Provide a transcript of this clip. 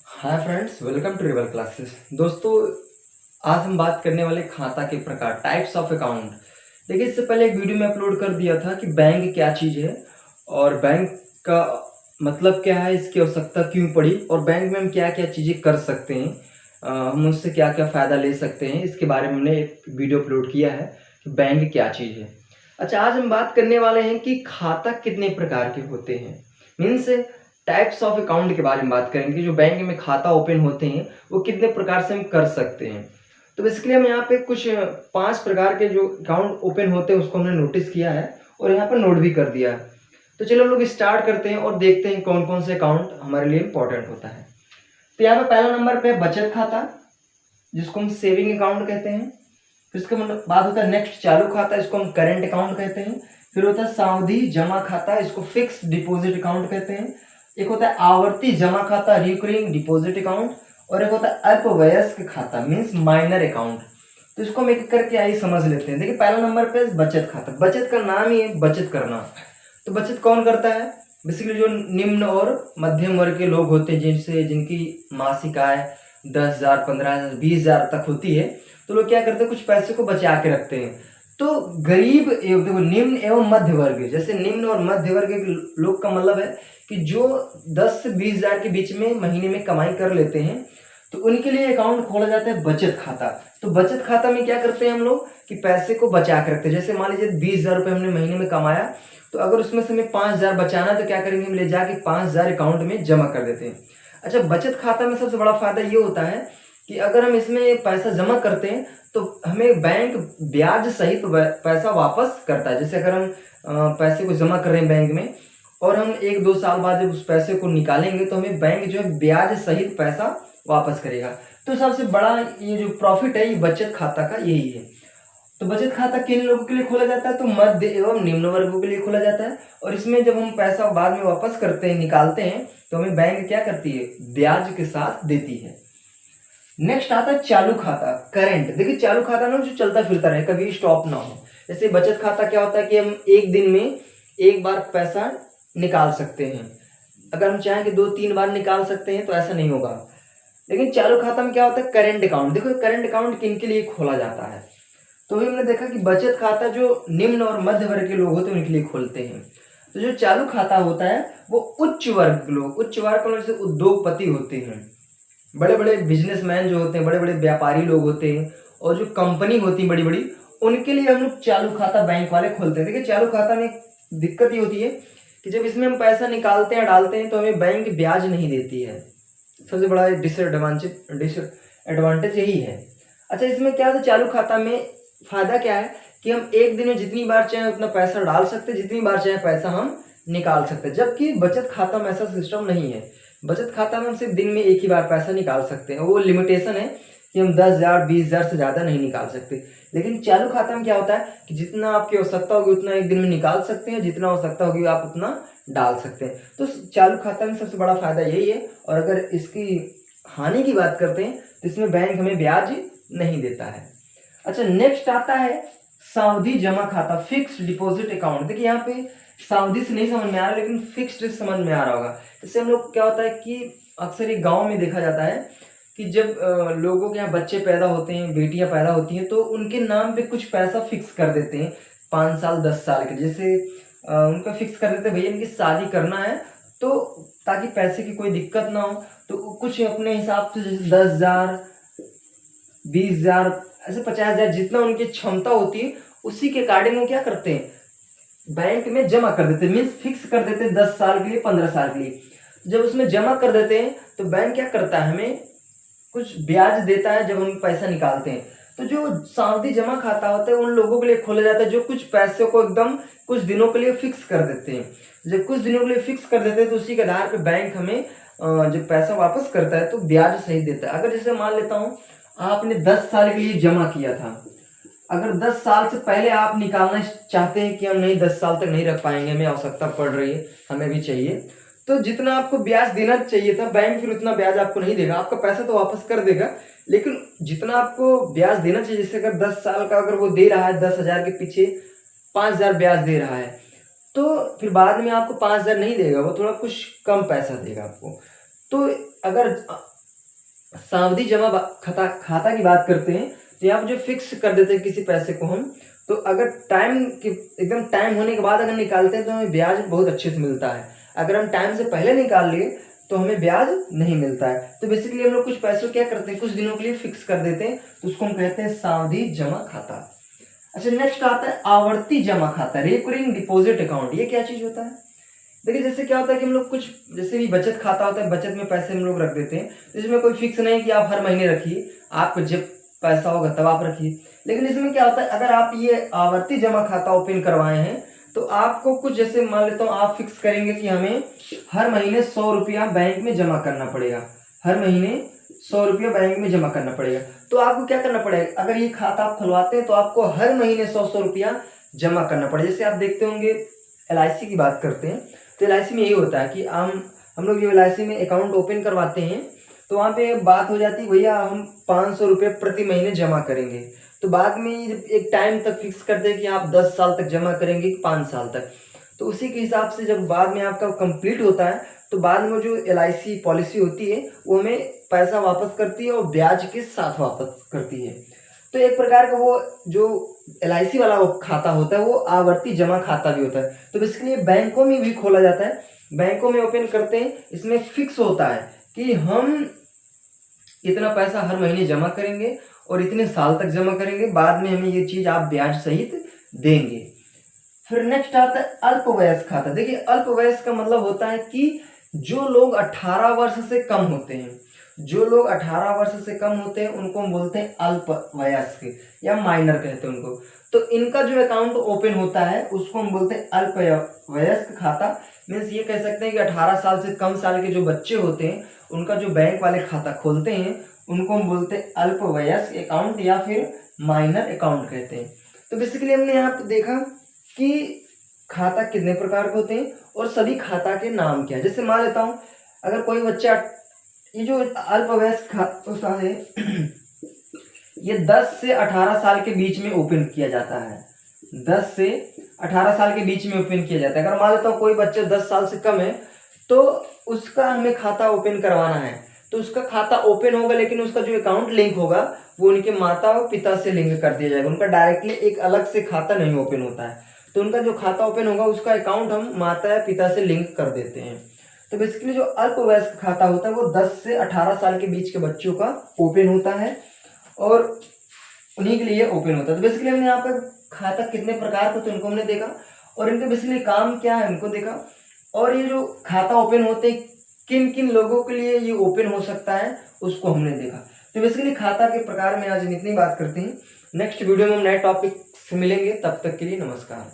Hi friends, welcome to river classes. दोस्तों, आज हम बात करने वाले खाता के प्रकार, टाइप्स ऑफ अकाउंट। देखिए, इससे पहले एक वीडियो में अपलोड कर दिया था कि बैंक क्या चीज़ है और बैंक का मतलब क्या है, इसकी आवश्यकता क्यों पड़ी और बैंक में हम क्या क्या चीज़ें कर सकते हैं, हम उससे क्या क्या फ़ायदा ले सकते हैं। इसके बारे में हमने एक वीडियो अपलोड किया है कि बैंक क्या चीज़ है। अच्छा, आज हम बात करने वाले हैं कि खाता कितने प्रकार के होते हैं। मीन्स टाइप्स ऑफ अकाउंट के बारे में बात करेंगे। जो बैंक में खाता ओपन होते हैं वो कितने प्रकार से हम कर सकते हैं। तो बेसिकली हम यहाँ पे कुछ 5 प्रकार के जो अकाउंट ओपन होते हैं उसको हमने नोटिस किया है और यहाँ पर नोट भी कर दिया है। तो चलो हम लोग स्टार्ट करते हैं और देखते हैं कौन कौन से अकाउंट हमारे लिए इंपॉर्टेंट होता है। तो यहाँ पे पहला नंबर पे बचत खाता, जिसको हम सेविंग अकाउंट कहते हैं। फिर इसके बाद होता है नेक्स्ट चालू खाता, इसको हम करेंट अकाउंट कहते हैं। फिर होता है सावधि जमा खाता, इसको फिक्स डिपॉजिट अकाउंट कहते हैं। एक होता है आवर्ती जमा खाता, रिकरिंग डिपॉजिट अकाउंट। और एक होता है अल्पवयस्क खाता, मीन्स माइनर अकाउंट। तो इसको हम एक करके आइए समझ लेते हैं। देखिए, पहला नंबर पे बचत खाता। बचत का नाम ही है बचत करना। तो बचत कौन करता है? बेसिकली जो निम्न और मध्यम वर्ग के लोग होते हैं, जिनकी मासिक आय 10,000, 15,000, 20,000 तक होती है, तो लोग क्या करते हैं, कुछ पैसे को बचा के रखते हैं। तो गरीब एवं देखो, निम्न एवं मध्य वर्ग, जैसे निम्न और मध्य वर्ग के लोग का मतलब है कि जो 10 से 20,000 के बीच में महीने में कमाई कर लेते हैं, तो उनके लिए अकाउंट खोला जाता है बचत खाता। तो बचत खाता में क्या करते हैं हम लोग कि पैसे को बचा के रखते हैं। जैसे मान लीजिए 20,000 रुपये हमने महीने में कमाया, तो अगर उसमें से हमें 5,000 बचाना, तो क्या करेंगे, हम ले जाके 5,000 अकाउंट में जमा कर देते हैं। अच्छा, बचत खाता में सबसे बड़ा फायदा ये होता है कि अगर हम इसमें पैसा जमा करते हैं तो हमें बैंक ब्याज सहित पैसा वापस करता है। जैसे अगर हम पैसे को जमा कर रहे हैं बैंक में और हम 1-2 साल बाद जब उस पैसे को निकालेंगे तो हमें बैंक जो है ब्याज सहित पैसा वापस करेगा। तो सबसे बड़ा ये जो प्रॉफिट है, ये बचत खाता का यही है। तो बचत खाता किन लोगों के लिए खोला जाता है? तो मध्य एवं निम्न वर्गों के लिए खोला जाता है। और इसमें जब हम पैसा बाद में वापस करते हैं, निकालते हैं, तो हमें बैंक क्या करती है, ब्याज के साथ देती है। नेक्स्ट आता है चालू खाता, करेंट। देखिए, चालू खाता ना जो चलता फिरता रहे, कभी स्टॉप ना हो। जैसे बचत खाता क्या होता है कि हम एक दिन में एक बार पैसा निकाल सकते हैं। अगर हम चाहें कि 2-3 बार निकाल सकते हैं तो ऐसा नहीं होगा। लेकिन चालू खाता में क्या होता है, करेंट अकाउंट। देखो, करेंट अकाउंट किन के लिए खोला जाता है? तो अभी हमने देखा कि बचत खाता जो निम्न और मध्य वर्ग के लोग होते हैं उनके लिए खोलते हैं। तो जो चालू खाता होता है वो उच्च वर्ग के लोग, उच्च वर्ग के लोग जैसे उद्योगपति होते हैं, बड़े बड़े बिजनेसमैन जो होते हैं, बड़े बड़े व्यापारी लोग होते हैं, और जो कंपनी होती है बड़ी बड़ी, उनके लिए हम लोग चालू खाता बैंक वाले खोलते हैं। देखिए, चालू खाता में दिक्कत ये होती है कि जब इसमें हम पैसा निकालते हैं, डालते हैं, तो हमें बैंक ब्याज नहीं देती है। सबसे बड़ा डिसएडवांटेज यही है। अच्छा, इसमें क्या है, चालू खाता में फायदा क्या है कि हम एक दिन में जितनी बार चाहे उतना पैसा डाल सकते हैं, जितनी बार चाहे पैसा हम निकाल सकते हैं। जबकि बचत खाता में ऐसा सिस्टम नहीं है। बचत खाता में हम सिर्फ दिन में एक ही बार पैसा निकाल सकते हैं। वो लिमिटेशन है कि हम 10,000, 20,000 से ज़्यादा नहीं निकाल सकते। लेकिन चालू खाता में क्या होता है कि जितना आपकी आवश्यकता होगी उतना एक दिन में निकाल सकते हैं, जितना आवश्यकता होगी आप उतना डाल सकते हैं। तो चालू खाता में सबसे बड़ा फायदा यही है। और अगर इसकी हानि की बात करते हैं तो इसमें बैंक हमें ब्याज नहीं देता है। अच्छा, नेक्स्ट आता है सावधि जमा खाता, फिक्स्ड डिपॉजिट अकाउंट। देखिए, यहाँ पे सावधि से नहीं समझ में आ रहा, लेकिन फिक्स्ड समझ में आ रहा होगा। इससे हम लोग क्या होता है कि अक्सर एक गांव में देखा जाता है कि जब लोगों के यहाँ बच्चे पैदा होते हैं, बेटियां पैदा होती हैं, तो उनके नाम पे कुछ पैसा फिक्स कर देते हैं 5 साल 10 साल के। जैसे उनका फिक्स कर देते हैं, भैया इनकी शादी करना है, तो ताकि पैसे की कोई दिक्कत ना हो, तो कुछ अपने हिसाब से जैसे 10,000, 20,000, ऐसे 50,000, जितना उनकी क्षमता होती है उसी के अकॉर्डिंग वो क्या करते हैं, बैंक में जमा कर देते हैं। मीन्स फिक्स कर देते हैं 10 साल के लिए, 15 साल के लिए। जब उसमें जमा कर देते हैं तो बैंक क्या करता है, हमें कुछ ब्याज देता है जब हम पैसा निकालते हैं। तो जो सावधि जमा खाता होता है उन लोगों के लिए खोला जाता है जो कुछ पैसे को एकदम कुछ दिनों के लिए फिक्स कर देते हैं। जब कुछ दिनों के लिए फिक्स कर देते हैं तो उसी के आधार पर बैंक हमें जब पैसा वापस करता है तो ब्याज सही देता है। अगर जैसे मान लेता हूँ आपने 10 साल के लिए जमा किया था, अगर 10 साल से पहले आप निकालना चाहते हैं कि हम नहीं 10 साल तक नहीं रख पाएंगे, हमें आवश्यकता पड़ रही है, हमें भी चाहिए, तो जितना आपको ब्याज देना चाहिए था बैंक फिर उतना ब्याज आपको नहीं देगा। आपका पैसा तो वापस कर देगा, लेकिन जितना आपको ब्याज देना चाहिए, जैसे अगर 10 साल का अगर वो दे रहा है 10,000 के पीछे 5,000 ब्याज दे रहा है, तो फिर बाद में आपको 5,000 नहीं देगा, वो थोड़ा कुछ कम पैसा देगा आपको। तो अगर सावधि जमा खाता खाता की बात करते हैं तो यहाँ पर जो फिक्स कर देते हैं किसी पैसे को हम, तो अगर टाइम के एकदम टाइम होने के बाद अगर निकालते हैं तो हमें ब्याज बहुत अच्छे से मिलता है। अगर हम टाइम से पहले निकाल लिए तो हमें ब्याज नहीं मिलता है। तो बेसिकली हम लोग कुछ पैसों क्या करते हैं, कुछ दिनों के लिए फिक्स कर देते हैं, तो उसको हम कहते हैं सावधि जमा खाता। अच्छा, नेक्स्ट आता है आवर्ती जमा खाता, रिकरिंग डिपॉजिट अकाउंट। ये क्या चीज होता है? देखिए जैसे क्या होता है कि हम लोग कुछ, जैसे भी बचत खाता होता है, बचत में पैसे हम लोग रख देते हैं, तो इसमें कोई फिक्स नहीं कि आप हर महीने रखिए, आपको जब पैसा होगा तब आप रखिए। लेकिन इसमें क्या होता है, अगर आप ये आवर्ती जमा खाता ओपन करवाए हैं तो आपको कुछ, जैसे मान लेता हूँ आप फिक्स करेंगे कि हमें हर महीने 100 रुपया बैंक में जमा करना पड़ेगा, हर महीने 100 रुपया बैंक में जमा करना पड़ेगा। तो आपको क्या करना पड़ेगा, अगर ये खाता आप खुलवाते हैं तो आपको हर महीने 100 रुपया जमा करना पड़ेगा। जैसे आप देखते होंगे LIC की बात करते हैं तो LIC में यही होता है कि हम लोग जो LIC में अकाउंट ओपन करवाते हैं तो वहाँ पे बात हो जाती है, भैया हम 500 रुपये प्रति महीने जमा करेंगे। तो बाद में एक टाइम तक फिक्स करते हैं कि आप 10 साल तक जमा करेंगे कि 5 साल तक। तो उसी के हिसाब से जब बाद में आपका कंप्लीट होता है तो बाद में जो LIC पॉलिसी होती है वो हमें पैसा वापस करती है और ब्याज के साथ वापस करती है। तो एक प्रकार का वो जो LIC वाला वो खाता होता है वो आवर्ती जमा खाता भी होता है। तो बेसिकली बैंकों में भी खोला जाता है, बैंकों में ओपन करते हैं, इसमें फिक्स होता है कि हम इतना पैसा हर महीने जमा करेंगे और इतने साल तक जमा करेंगे, बाद में हमें ये चीज आप ब्याज सहित देंगे। फिर नेक्स्ट आता है अल्पवयस्क खाता। देखिए अल्पवयस्क का मतलब होता है कि जो लोग 18 वर्ष से कम होते हैं, जो लोग 18 वर्ष से कम होते हैं उनको हम बोलते हैं अल्पवयस्क या माइनर कहते हैं उनको। तो इनका जो अकाउंट ओपन होता है उसको हम बोलते हैं अल्पवयस्क खाता। मीन्स ये कह सकते हैं कि 18 साल से कम साल के जो बच्चे होते हैं उनका जो बैंक वाले खाता खोलते हैं उनको हम बोलते हैं अल्पवयस्क अकाउंट या फिर माइनर अकाउंट कहते हैं। तो बेसिकली हमने यहाँ पे देखा कि खाता कितने प्रकार के होते हैं और सभी खाता के नाम क्या है। जैसे मान लेता हूँ अगर कोई बच्चा, ये जो अल्पवयस्क खाता है ये 10 से 18 साल के बीच में ओपन किया जाता है, 10 से 18 साल के बीच में ओपन किया जाता है। अगर मान लेता हूँ कोई बच्चा 10 साल से कम है तो उसका हमें खाता ओपन करवाना है, तो उसका खाता ओपन होगा लेकिन उसका जो अकाउंट लिंक होगा वो उनके माता और पिता से लिंक कर दिया जाएगा। उनका डायरेक्टली एक अलग से खाता नहीं ओपन होता है, तो उनका जो खाता ओपन होगा उसका अकाउंट हम माता या पिता से लिंक कर देते हैं। तो बेसिकली जो अल्पवयस्क खाता होता है वो 10 से 18 साल के बीच के बच्चों का ओपन होता है और उन्हीं के लिए ओपन होता है। तो बेसिकली हमने यहाँ पर खाता कितने प्रकार के, तो इनको हमने देखा और इनके बेसिकली काम क्या है उनको देखा, और ये जो खाता ओपन होते किन किन लोगों के लिए ये ओपन हो सकता है उसको हमने देखा। तो बेसिकली खाता के प्रकार में आज इतनी बात करते हैं। नेक्स्ट वीडियो में हम नए टॉपिक से मिलेंगे, तब तक के लिए नमस्कार।